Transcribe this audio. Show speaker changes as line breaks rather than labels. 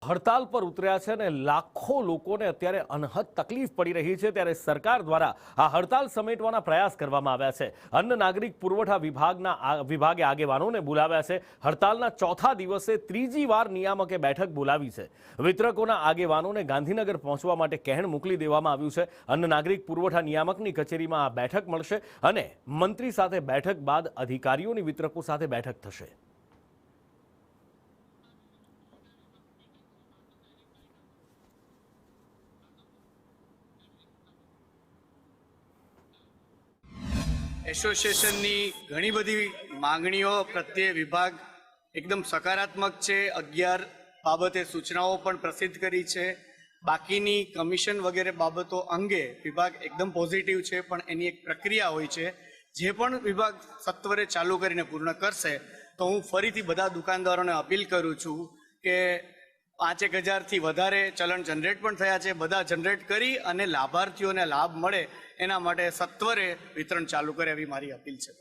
હડતાલ પર ઉતર્યા છે અને લાખો લોકોને અત્યારે અનહદ તકલીફ પડી રહી છે, ત્યારે સરકાર દ્વારા આ હડતાલ સમેટવાના પ્રયાસ કરવામાં આવ્યા છે। અન્ન નાગરિક પુરવઠા વિભાગે આગેવાનોને બોલાવ્યા છે। હડતાલના ચોથા દિવસે ત્રીજી વાર નિયામકે બેઠક બોલાવી છે। વિતરકોના આગેવાનોને ગાંધીનગર પહોંચવા માટે કહેણ મોકલી દેવામાં આવ્યું છે। અન્ન નાગરિક પુરવઠા નિયામકની કચેરીમાં આ બેઠક મળશે અને મંત્રી સાથે બેઠક બાદ અધિકારીઓની વિતરકો સાથે બેઠક થશે।
એસોસિએશનની ઘણી બધી માંગણીઓ પ્રત્યે વિભાગ એકદમ સકારાત્મક છે। 11 બાબતે સૂચનાઓ પણ પ્રસિદ્ધ કરી છે। બાકીની કમિશન વગેરે બાબતો અંગે વિભાગ એકદમ પોઝિટિવ છે, પણ એની એક પ્રક્રિયા હોય છે, જે પણ વિભાગ સત્વરે ચાલુ કરીને પૂર્ણ કરશે તો હું ફરીથી બધા દુકાનદારોને અપીલ કરું છું કે 5,000થી વધારે ચલણ જનરેટ પણ થયા છે, બધા જનરેટ કરી અને લાભાર્થીઓને લાભ મળે એના માટે સત્વરે વિતરણ ચાલુ કરે એવી મારી અપીલ છે।